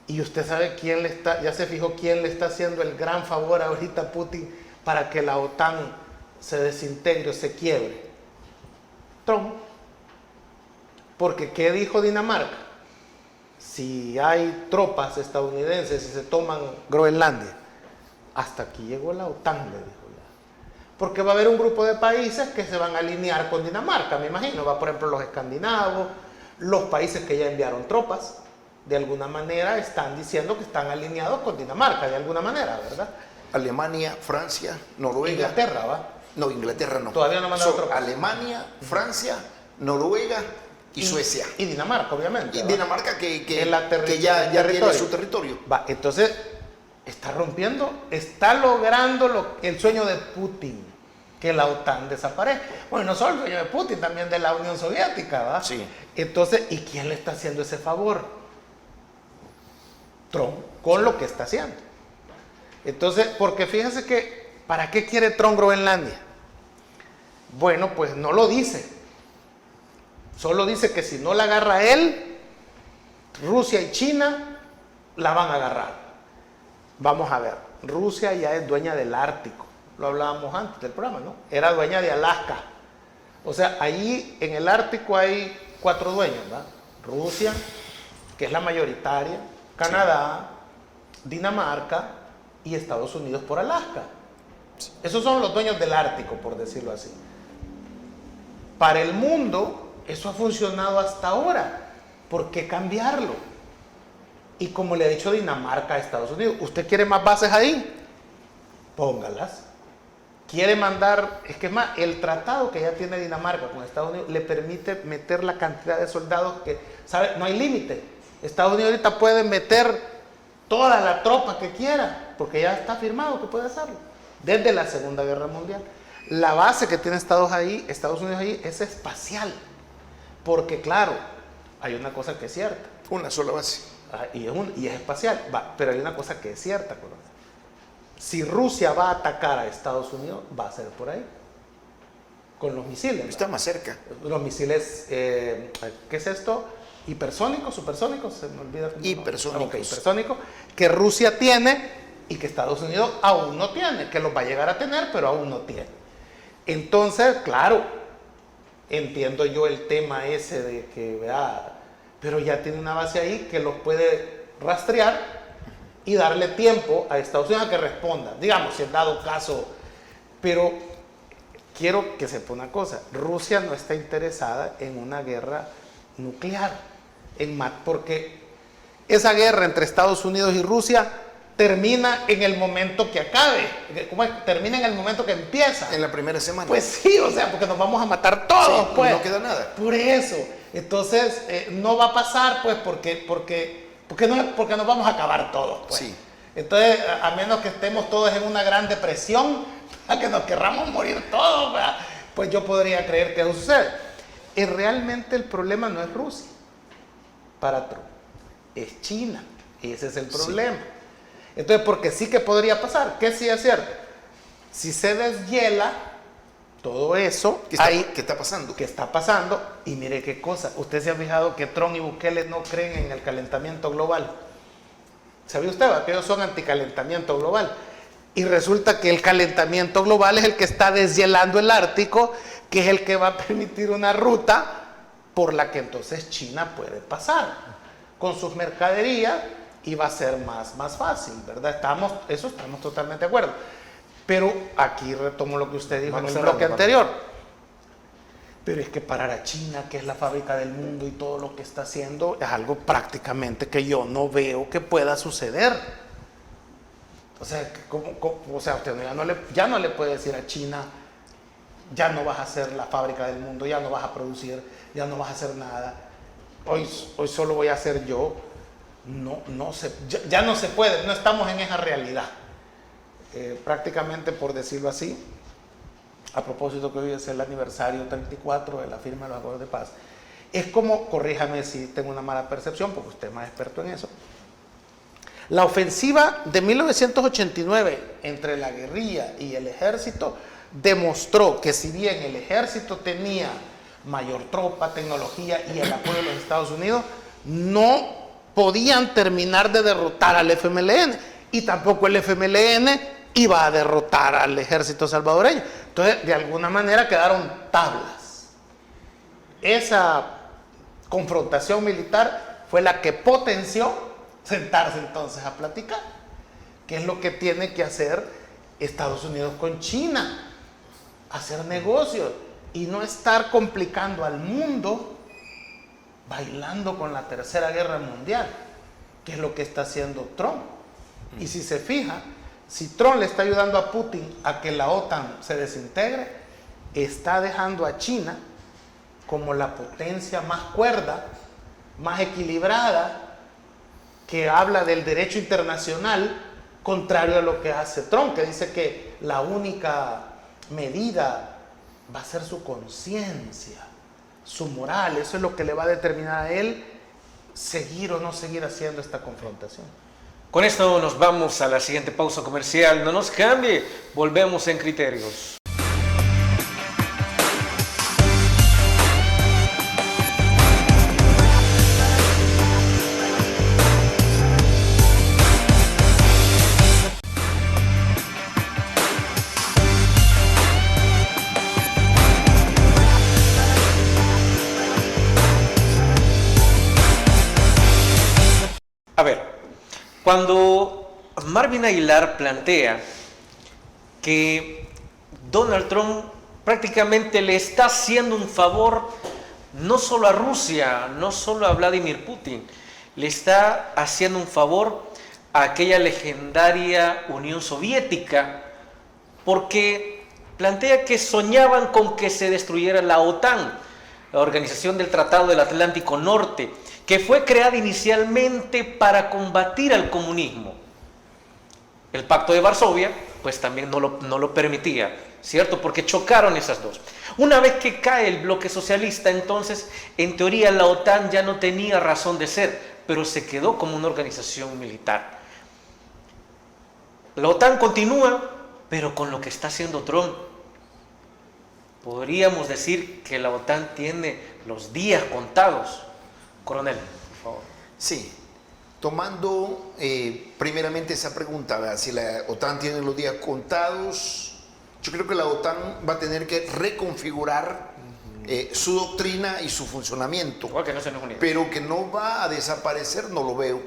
Y usted sabe quién ya se fijó quién le está haciendo el gran favor ahorita a Putin para que la OTAN se desintegre o se quiebre. Trump. Porque ¿qué dijo Dinamarca? Si hay tropas estadounidenses y se toman Groenlandia, hasta aquí llegó la OTAN, le dijo. Porque va a haber un grupo de países que se van a alinear con Dinamarca, me imagino. Va, por ejemplo, los escandinavos, los países que ya enviaron tropas, de alguna manera están diciendo que están alineados con Dinamarca, de alguna manera, ¿verdad? Alemania, Francia, Noruega. Inglaterra, ¿va? No, Inglaterra no. Todavía no mandaron tropas. Alemania, Francia, Noruega y Suecia. Y Dinamarca, obviamente. Y ¿va? Dinamarca que ya territorio. tiene su territorio. Va, entonces, está rompiendo, está logrando el sueño de Putin, que la OTAN desaparezca. Bueno, no solo el sueño de Putin, también de la Unión Soviética, ¿va? Sí. Entonces, ¿y quién le está haciendo ese favor? Trump, con lo que está haciendo. Entonces, porque fíjese que, ¿para qué quiere Trump Groenlandia? Bueno, pues no lo dice. Solo dice que si no la agarra él, Rusia y China la van a agarrar. Vamos a ver, Rusia ya es dueña del Ártico, lo hablábamos antes del programa, ¿no? Era dueña de Alaska. O sea, allí en el Ártico hay 4 dueños, ¿verdad? Rusia, que es la mayoritaria, Canadá, Dinamarca y Estados Unidos por Alaska. Esos son los dueños del Ártico, por decirlo así. Para el mundo, eso ha funcionado hasta ahora. ¿Por qué cambiarlo? Y como le ha dicho Dinamarca a Estados Unidos, ¿usted quiere más bases ahí? Póngalas. Quiere mandar, es que más, el tratado que ya tiene Dinamarca con Estados Unidos le permite meter la cantidad de soldados que, ¿sabe? No hay límite. Estados Unidos ahorita puede meter toda la tropa que quiera, porque ya está firmado que puede hacerlo, desde la Segunda Guerra Mundial. La base que tiene Estados Unidos ahí es espacial, porque claro, hay una cosa que es cierta. Una sola base. Y es espacial, pero hay una cosa que es cierta, ¿verdad? Si Rusia va a atacar a Estados Unidos, va a ser por ahí, con los misiles, ¿verdad? Está más cerca. Los misiles, ¿qué es esto? Hipersónicos, supersónicos, se me olvida. Hipersónicos. Ok, hipersónicos, que Rusia tiene y que Estados Unidos aún no tiene, que los va a llegar a tener, pero aún no tiene. Entonces, claro, entiendo yo el tema ese de que, ¿verdad? Pero ya tiene una base ahí que los puede rastrear y darle tiempo a Estados Unidos a que responda, digamos, si en dado caso. Pero quiero que sepa una cosa, Rusia no está interesada en una guerra nuclear, porque esa guerra entre Estados Unidos y Rusia termina en el momento que acabe. ¿Cómo es? Termina en el momento que empieza. En la primera semana. Pues sí, o sea, porque nos vamos a matar todos, sí, pues. No queda nada. Por eso. Entonces, no va a pasar, pues, porque nos vamos a acabar todos, pues. Sí. Entonces, a menos que estemos todos en una gran depresión, a que nos querramos morir todos, ¿verdad? Pues yo podría creer que eso sucede. Y realmente el problema no es Rusia para Trump, es China. Ese es el problema. Sí. Entonces, porque sí que podría pasar, que sí es cierto. Si se deshiela todo eso, ¿Qué está pasando? ¿Qué está pasando? Y mire qué cosa, usted se ha fijado que Trump y Bukele no creen en el calentamiento global. ¿Sabía usted? Que ellos son anticalentamiento global. Y resulta que el calentamiento global es el que está deshielando el Ártico, que es el que va a permitir una ruta por la que entonces China puede pasar con sus mercaderías y va a ser más fácil, ¿verdad? Estamos totalmente de acuerdo. Pero aquí retomo lo que usted dijo en el bloque anterior. Pero es que parar a China, que es la fábrica del mundo y todo lo que está haciendo, es algo prácticamente que yo no veo que pueda suceder. O sea, usted ya no le puede decir a China, ya no vas a ser la fábrica del mundo, ya no vas a producir, ya no vas a hacer nada. Hoy solo voy a hacer yo. Ya no se puede, no estamos en esa realidad. Prácticamente, por decirlo así, a propósito que hoy es el aniversario 34 de la firma de los acuerdos de paz, es como, corríjame si tengo una mala percepción, porque usted es más experto en eso, la ofensiva de 1989 entre la guerrilla y el ejército demostró que si bien el ejército tenía mayor tropa, tecnología y el apoyo de los Estados Unidos, no podían terminar de derrotar al FMLN, y tampoco el FMLN iba a derrotar al ejército salvadoreño. Entonces, de alguna manera quedaron tablas. Esa confrontación militar fue la que potenció sentarse entonces a platicar, que es lo que tiene que hacer Estados Unidos con China, hacer negocios y no estar complicando al mundo bailando con la Tercera Guerra Mundial, que es lo que está haciendo Trump. Y si se fija, si Trump le está ayudando a Putin a que la OTAN se desintegre, está dejando a China como la potencia más cuerda, más equilibrada, que habla del derecho internacional, contrario a lo que hace Trump, que dice que la única medida va a ser su conciencia, su moral. Eso es lo que le va a determinar a él seguir o no seguir haciendo esta confrontación. Con esto nos vamos a la siguiente pausa comercial. No nos cambie, volvemos en Criterios. A ver, cuando Marvin Aguilar plantea que Donald Trump prácticamente le está haciendo un favor no solo a Rusia, no solo a Vladimir Putin, le está haciendo un favor a aquella legendaria Unión Soviética, porque plantea que soñaban con que se destruyera la OTAN, la Organización del Tratado del Atlántico Norte, que fue creada inicialmente para combatir al comunismo. El Pacto de Varsovia, pues también no lo permitía, ¿cierto? Porque chocaron esas dos. Una vez que cae el bloque socialista, entonces, en teoría, la OTAN ya no tenía razón de ser, pero se quedó como una organización militar. La OTAN continúa, pero con lo que está haciendo Trump, podríamos decir que la OTAN tiene los días contados. Coronel, por favor. Sí, tomando primeramente esa pregunta, ¿verdad? Si la OTAN tiene los días contados, yo creo que la OTAN va a tener que reconfigurar su doctrina y su funcionamiento. Igual que Naciones Unidas. Pero que no va a desaparecer, no lo veo,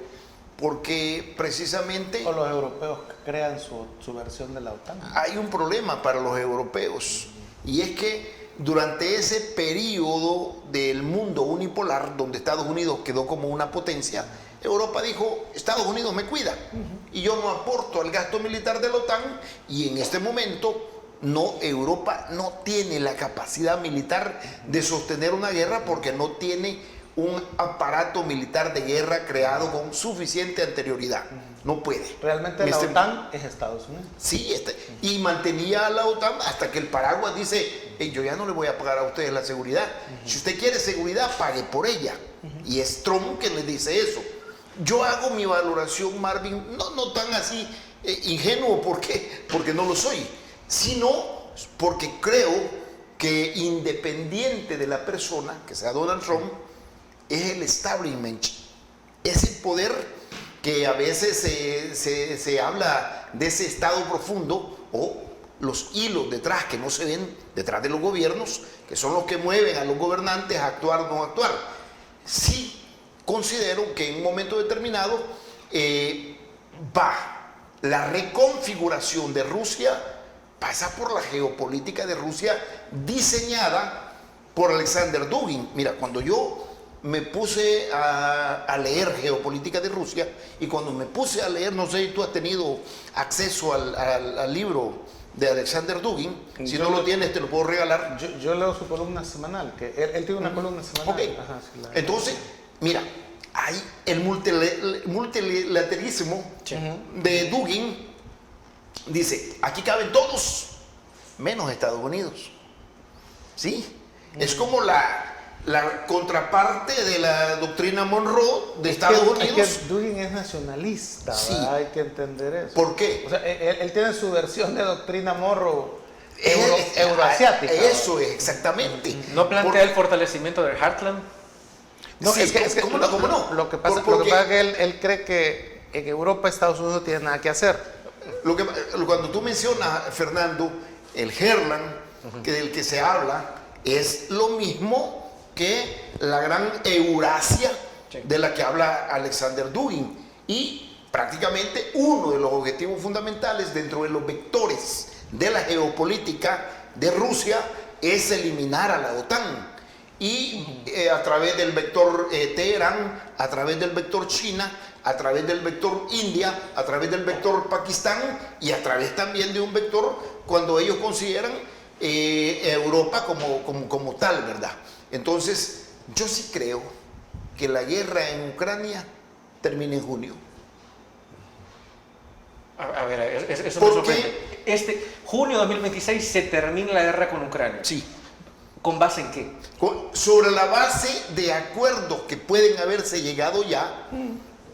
porque precisamente O los europeos que crean su versión de la OTAN. hay un problema para los europeos, y es que durante ese periodo del mundo unipolar, donde Estados Unidos quedó como una potencia, Europa dijo, Estados Unidos me cuida, y yo no aporto al gasto militar de la OTAN, y en este momento Europa no tiene la capacidad militar de sostener una guerra, porque no tiene un aparato militar de guerra creado con suficiente anterioridad. No puede. Realmente la OTAN es Estados Unidos. Sí, y mantenía a la OTAN hasta que el paraguas dice, hey, yo ya no le voy a pagar a ustedes la seguridad. Si usted quiere seguridad, pague por ella. Y es Trump que le dice eso. Yo hago mi valoración, Marvin, no tan así ingenuo, porque no lo soy, sino porque creo que independiente de la persona, que sea Donald Trump, es el establishment, ese poder que a veces se habla de ese estado profundo, o los hilos detrás que no se ven detrás de los gobiernos, que son los que mueven a los gobernantes a actuar o no actuar. Sí considero que en un momento determinado la reconfiguración de Rusia pasa por la geopolítica de Rusia diseñada por Alexander Dugin. Mira, cuando yo me puse a leer geopolítica de Rusia, y cuando me puse a leer, no sé si tú has tenido acceso al libro de Alexander Dugin, si no lo tienes te lo puedo regalar. Yo leo su columna semanal, que él tiene una columna semanal. Ok, Ajá, sí, entonces, mira, hay el multilateralismo de Dugin, dice, aquí caben todos, menos Estados Unidos. ¿Sí? Es como la contraparte de la doctrina Monroe de Estados Unidos. Es que Dugin es nacionalista, Sí. ¿verdad? Hay que entender eso. ¿Por qué? O sea, él tiene su versión de doctrina Monroe euroasiática. Eso es, exactamente. ¿No plantea el fortalecimiento del Heartland? No, Sí, es que ¿cómo no? Lo que pasa, Porque es que él cree que en Europa Estados Unidos no tiene nada que hacer. cuando tú mencionas, Fernando, el Heartland, del que se habla, es lo mismo que la gran Eurasia de la que habla Alexander Dugin. Y prácticamente uno de los objetivos fundamentales dentro de los vectores de la geopolítica de Rusia es eliminar a la OTAN. Y a través del vector Teherán, a través del vector China, a través del vector India, a través del vector Pakistán, y a través también de un vector cuando ellos consideran Europa como tal, ¿verdad? Entonces, yo sí creo que la guerra en Ucrania termina en junio. A ver, eso ¿Por me sorprende. Junio de 2026 se termina la guerra con Ucrania. Sí. ¿Con base en qué? Sobre la base de acuerdos que pueden haberse llegado ya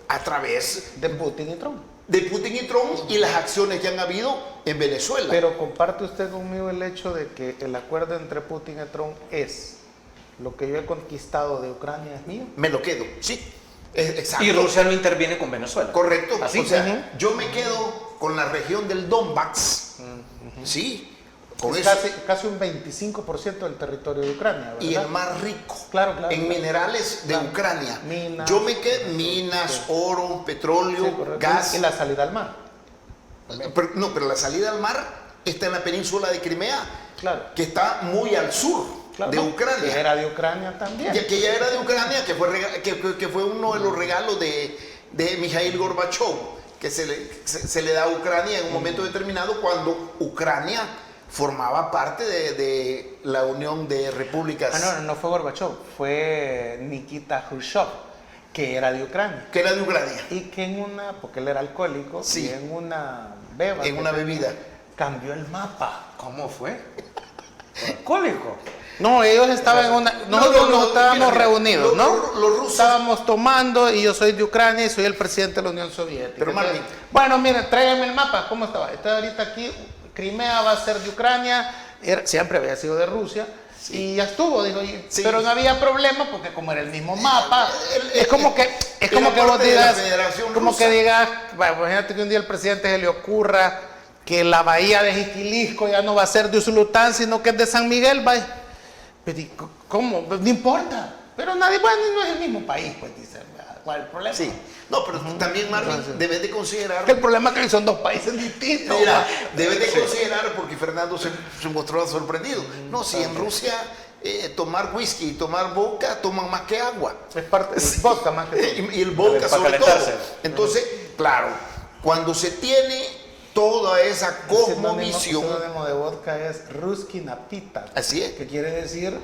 a través De Putin y Trump. de Putin y Trump y las acciones que han habido en Venezuela. Pero comparte usted conmigo el hecho de que el acuerdo entre Putin y Trump es lo que yo he conquistado de Ucrania es mío. Me lo quedo, sí. Exacto. Y Rusia no interviene con Venezuela. Correcto. Así. O sea, yo me quedo con la región del Donbass, ¿sí? Con Es eso. casi un 25% del territorio de Ucrania, ¿verdad? Y el más rico Claro, en minerales de Claro. Ucrania. Minas. Yo me quedé minas, Sí. oro, petróleo, Sí, correcto. gas. Y la salida al mar. Pero la salida al mar está en la península de Crimea, Claro. que está muy al sur de Ucrania. Que era de Ucrania también. Que ya era de Ucrania, que fue uno de los regalos de Mikhail Gorbachev, que se le da a Ucrania en un momento determinado cuando Ucrania formaba parte de la Unión de Repúblicas. No fue Gorbachev, fue Nikita Khrushchev, que era de Ucrania. Que era de Ucrania. Y que porque él era alcohólico, Sí. y en una bebida. cambió el mapa. ¿Cómo fue? ¿Alcohólico? No, ellos estaban en una... Nosotros nos estábamos reunidos, ¿no? Los rusos. Estábamos tomando y yo soy de Ucrania y soy el presidente de la Unión Soviética. Pero, Entonces, Marvin. bueno, miren, tráigame el mapa. ¿Cómo estaba? Estoy ahorita aquí. Crimea va a ser de Ucrania. Siempre había sido de Rusia. Sí. Y ya estuvo, digo. Sí. Pero no había problema porque como era el mismo mapa, es como que era vos parte de la digas, Federación como Rusa. que digas, bueno, imagínate que un día el presidente se le ocurra que la bahía de Jiquilisco ya no va a ser de Usulután, sino que es de San Miguel, vaya. Pero, ¿cómo? No importa. Pero nadie, bueno, no es el mismo país, pues dice, ¿cuál es el problema? Sí. No, pero también, Marvin, Entonces, debes de considerar... Que el problema es que son dos países distintos. Mira, debes de considerar, porque Fernando se mostró sorprendido. No, si en Rusia tomar whisky y tomar vodka toman más que agua. Es parte del vodka más que todo. Y el vodka Para sobre todo. calentarse. Entonces, claro, cuando se tiene toda esa El cosmovisión, sinónimo de vodka es Ruski Napita. Así es. Que quiere decir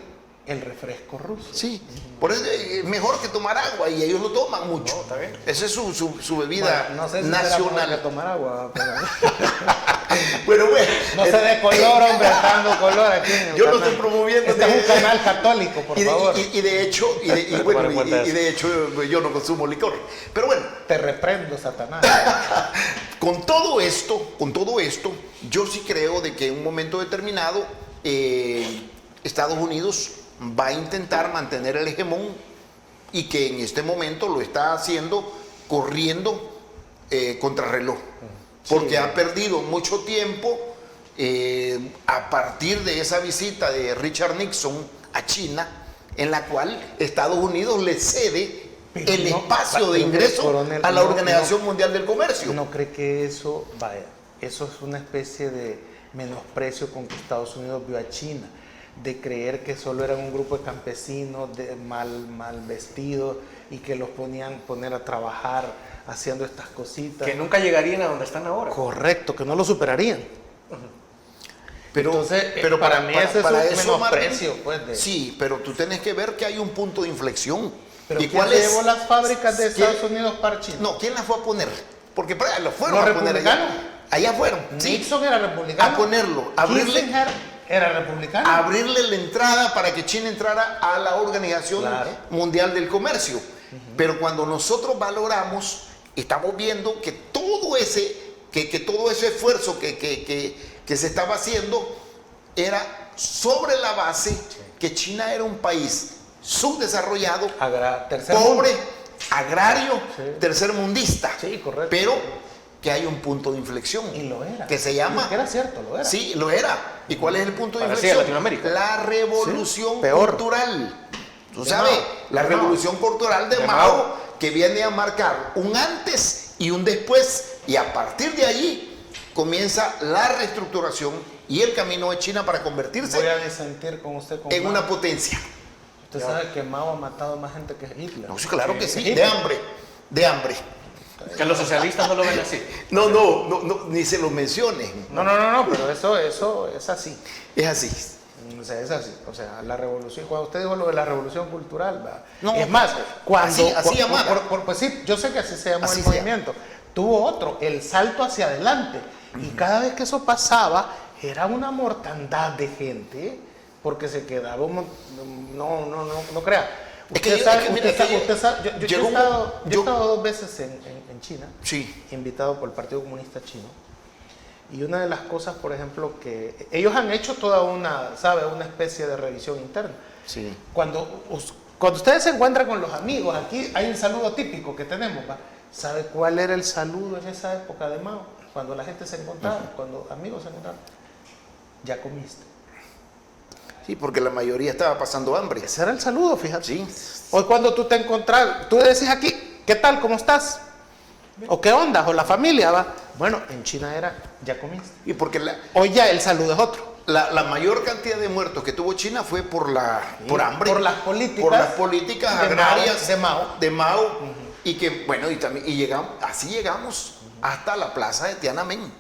el refresco ruso. sí, por eso es mejor que tomar agua y ellos lo toman mucho. No, está bien. Esa es su bebida Bueno, no sé si será mejor que nacional. tomar agua, pero Bueno, no se dé color, hombre, está dando color aquí en el Yo no canal. estoy promoviendo Este es un canal católico, por favor. Y de hecho, yo no consumo licor. Pero bueno, Te reprendo, Satanás. con todo esto, yo sí creo de que en un momento determinado Estados Unidos va a intentar mantener el hegemón y que en este momento lo está haciendo corriendo contrarreloj. Porque ha perdido mucho tiempo a partir de esa visita de Richard Nixon a China, en la cual Estados Unidos le cede Pero el no, espacio de pero, ingreso coronel, a la no, Organización Mundial del Comercio. ¿No cree que eso, vaya, eso es una especie de menosprecio con que Estados Unidos vio a China? De creer que solo eran un grupo de campesinos mal vestidos y que los poner a trabajar haciendo estas cositas. Que nunca llegarían a donde están ahora. Correcto, que no lo superarían. Pero, Entonces, para mí ese es un menosprecio, Martín, pues, de- Sí, pero tú tienes que ver que hay un punto de inflexión. Pero ¿Y ¿quién cuál se es? llevó las fábricas de ¿Quién? Estados Unidos para China? No, ¿quién las fue a poner? Porque lo fueron ¿Los a poner allá. republicanos? Allá fueron. Sí. Nixon era republicano. A ponerlo, abrirle- Kissinger era republicano. Abrirle la entrada para que China entrara a la Organización Claro. Mundial del Comercio. Pero cuando nosotros valoramos, estamos viendo que todo ese esfuerzo que se estaba haciendo era sobre la base que China era un país subdesarrollado, Tercer pobre, mundo. agrario, Sí. tercermundista. Sí, correcto. Pero que hay un punto de inflexión. Y lo era. Que se llama... Que era cierto, lo era. Sí, lo era. ¿Y cuál es el punto de Parecía inflexión? Latinoamérica. La revolución Sí, peor. cultural. Tú De sabes, Mao. la De Mao. revolución cultural de De Mao, Mao. que viene a marcar un antes y un después. Y a partir de allí comienza la reestructuración y el camino de China para convertirse Voy a disentir con usted con en Mao. una potencia. Usted sabe que Mao ha matado más gente que Hitler. No, sí, claro que sí, Hitler. de hambre, de hambre. Que los socialistas no lo ven así. No, ni se lo mencionen. No, pero eso es así. Es así. O sea, es así. O sea, la revolución, cuando usted dijo lo de la revolución cultural, ¿verdad? No, es más, cuando... así llamada. Pues sí, yo sé que así se llamó Así el se movimiento. Tuvo otro, el salto hacia adelante. Y cada vez que eso pasaba, era una mortandad de gente, porque se quedaba... No crea. Es que Usted yo- sabe, es que mira, usted que usted sabe, yo he llegó- estado yo- dos veces en China, Sí. invitado por el Partido Comunista Chino. Y una de las cosas, por ejemplo, que ellos han hecho toda una especie de revisión interna. Sí. Cuando ustedes se encuentran con los amigos, aquí hay un saludo típico que tenemos, ¿va? ¿Sabe cuál era el saludo en esa época de Mao? Cuando la gente se encontraba, cuando amigos se encontraban. Ya comiste. Sí, porque la mayoría estaba pasando hambre. Ese era el saludo, fíjate. Sí. Hoy cuando tú te encontrás, tú decís aquí, ¿qué tal? ¿Cómo estás? ¿O qué onda? ¿O la familia va? Bueno, en China era, ya comiste. Y porque Hoy ya el saludo es otro. la mayor cantidad de muertos que tuvo China fue por hambre. Por las políticas. Por las políticas de agrarias De Mao. Y que, bueno, así llegamos hasta la plaza de Tiananmen.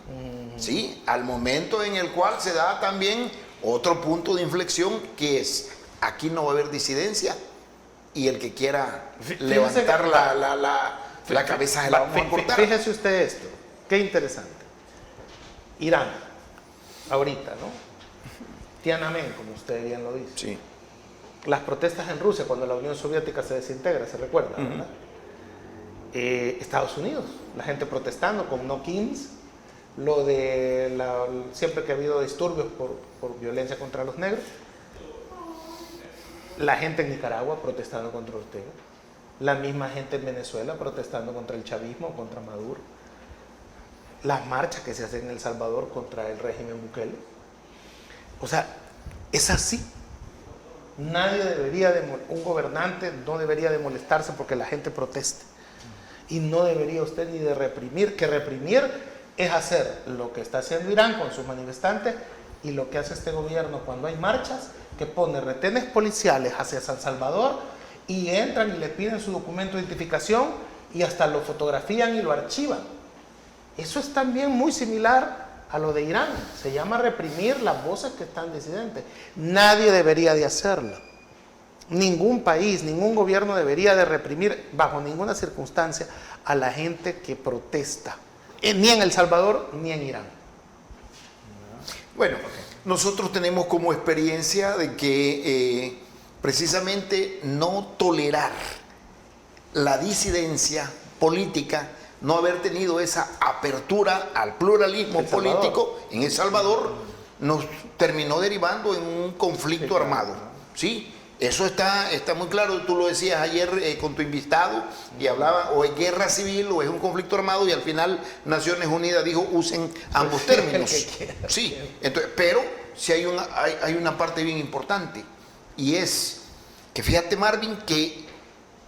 ¿Sí? Al momento en el cual se da también otro punto de inflexión, que es, aquí no va a haber disidencia, y el que quiera levantar la cabeza se la vamos a cortar. Fíjese usted esto, qué interesante. Irán, ahorita, ¿no? Tiananmen, como usted bien lo dice. Sí. Las protestas en Rusia, cuando la Unión Soviética se desintegra, se recuerda, ¿verdad? Estados Unidos, la gente protestando con no kings, lo de siempre que ha habido disturbios por violencia contra los negros, la gente en Nicaragua protestando contra Ortega, la misma gente en Venezuela protestando contra el chavismo, contra Maduro, las marchas que se hacen en El Salvador contra el régimen Bukele. O sea, es así. Nadie un gobernante no debería de molestarse porque la gente proteste. Y no debería usted ni de reprimir, que reprimir es hacer lo que está haciendo Irán con sus manifestantes y lo que hace este gobierno cuando hay marchas, que pone retenes policiales hacia San Salvador y entran y le piden su documento de identificación y hasta lo fotografían y lo archivan. Eso es también muy similar a lo de Irán. Se llama reprimir las voces que están disidentes. Nadie debería de hacerlo. Ningún país, ningún gobierno debería de reprimir bajo ninguna circunstancia a la gente que protesta, ni en El Salvador ni en Irán. Bueno, nosotros tenemos como experiencia de que precisamente no tolerar la disidencia política, no haber tenido esa apertura al pluralismo político en El Salvador, nos terminó derivando en un conflicto armado. ¿Sí? Eso está muy claro. Tú lo decías ayer con tu invitado y hablaba, o es guerra civil o es un conflicto armado, y al final Naciones Unidas dijo usen ambos términos. Sí, entonces, pero sí hay una parte bien importante, y es que fíjate, Marvin, que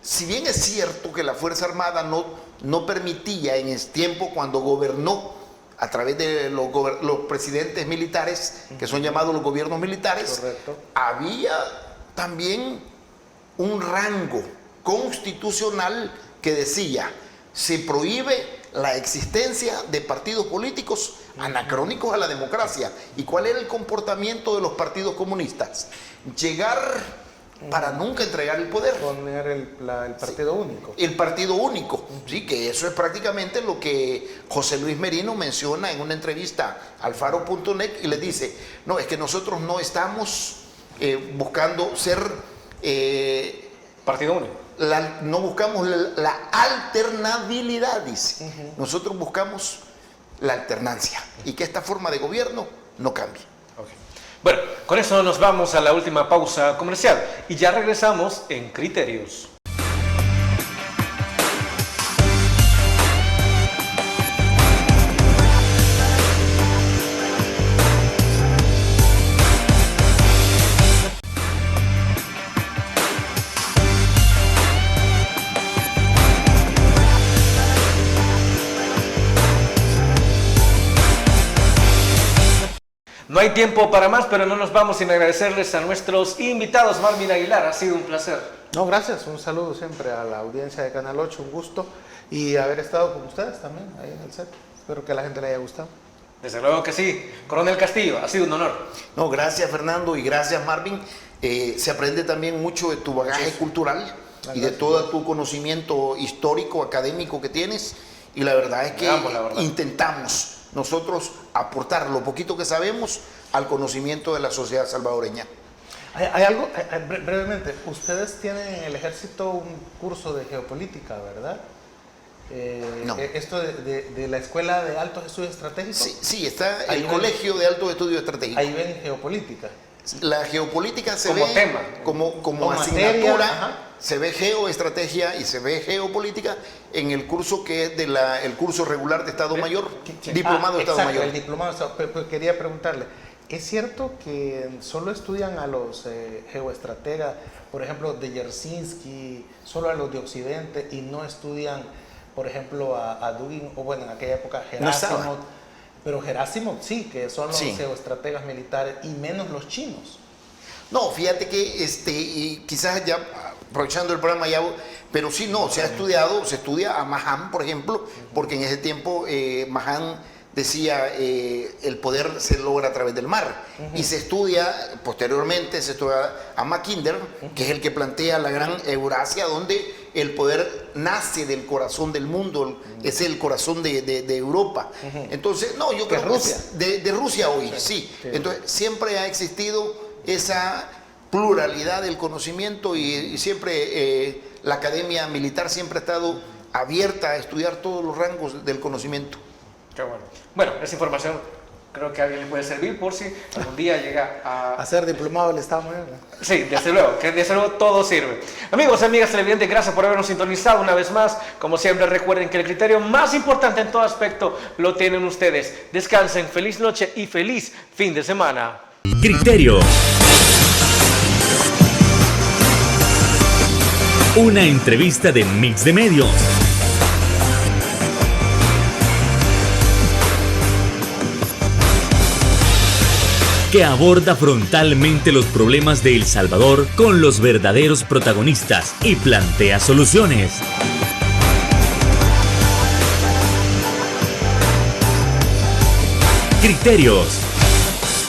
si bien es cierto que la Fuerza Armada no permitía en ese tiempo, cuando gobernó a través de los presidentes militares, que son llamados los gobiernos militares, correcto, había también un rango constitucional que decía, se prohíbe la existencia de partidos políticos anacrónicos a la democracia. ¿Y cuál era el comportamiento de los partidos comunistas? Llegar para nunca entregar el poder. Poner el partido único. El partido único, sí, que eso es prácticamente lo que José Luis Merino menciona en una entrevista al Faro.net, y le dice, no, es que nosotros no estamos buscando ser partido único. No buscamos la alternabilidad, dice. Nosotros buscamos la alternancia y que esta forma de gobierno no cambie. Okay. Bueno, con eso nos vamos a la última pausa comercial y ya regresamos en Criterios. No hay tiempo para más, pero no nos vamos sin agradecerles a nuestros invitados. Marvin Aguilar, ha sido un placer. No, gracias. Un saludo siempre a la audiencia de Canal 8, un gusto. Y haber estado con ustedes también ahí en el set. Espero que a la gente le haya gustado. Desde luego que sí. Coronel Castillo, ha sido un honor. No, gracias Fernando y gracias Marvin. Se aprende también mucho de tu bagaje cultural y de todo tu conocimiento histórico, académico que tienes. Y la verdad es que intentamos nosotros aportar lo poquito que sabemos al conocimiento de la sociedad salvadoreña. Hay algo, brevemente, ustedes tienen en el ejército un curso de geopolítica, ¿verdad? No. Esto de la Escuela de Altos Estudios Estratégicos. Sí, está el Colegio de Altos Estudios Estratégicos. Ahí ven geopolítica. La geopolítica se como ve tema, como asignatura, se ve geoestrategia y se ve geopolítica en el curso que es el curso regular de Estado Mayor, diplomado de Estado Mayor. El diplomado de Estado. Pero quería preguntarle, ¿es cierto que solo estudian a los geoestrategas, por ejemplo, de Yersinsky, solo a los de Occidente, y no estudian por ejemplo, a Dugin, o bueno, en aquella época No estaba. Gerásimo, pero Gerásimo sí, que son los Sí. geoestrategas militares, y menos los chinos. No, fíjate que y quizás ya aprovechando el programa ya, pero sí, no, se estudia a Mahan, por ejemplo, porque en ese tiempo Mahan decía el poder se logra a través del mar. Y se estudia, posteriormente, se estudia a Mackinder, que es el que plantea la gran Eurasia, donde el poder nace del corazón del mundo, es el corazón de Europa. Entonces, no, yo creo Rusia. que de Rusia hoy, sí. Entonces, siempre ha existido esa pluralidad del conocimiento y siempre la academia militar siempre ha estado abierta a estudiar todos los rangos del conocimiento. Qué bueno. Bueno, esa información creo que a alguien le puede servir por si algún día llega a... Hacer diplomado del Estado Mayor, ¿no? Sí, desde luego, que desde luego todo sirve. Amigos, amigas televidentes, gracias por habernos sintonizado una vez más. Como siempre, recuerden que el criterio más importante en todo aspecto lo tienen ustedes. Descansen, feliz noche y feliz fin de semana. Criterio. Una entrevista de Mix de Medios. Que aborda frontalmente los problemas de El Salvador con los verdaderos protagonistas y plantea soluciones. Criterios.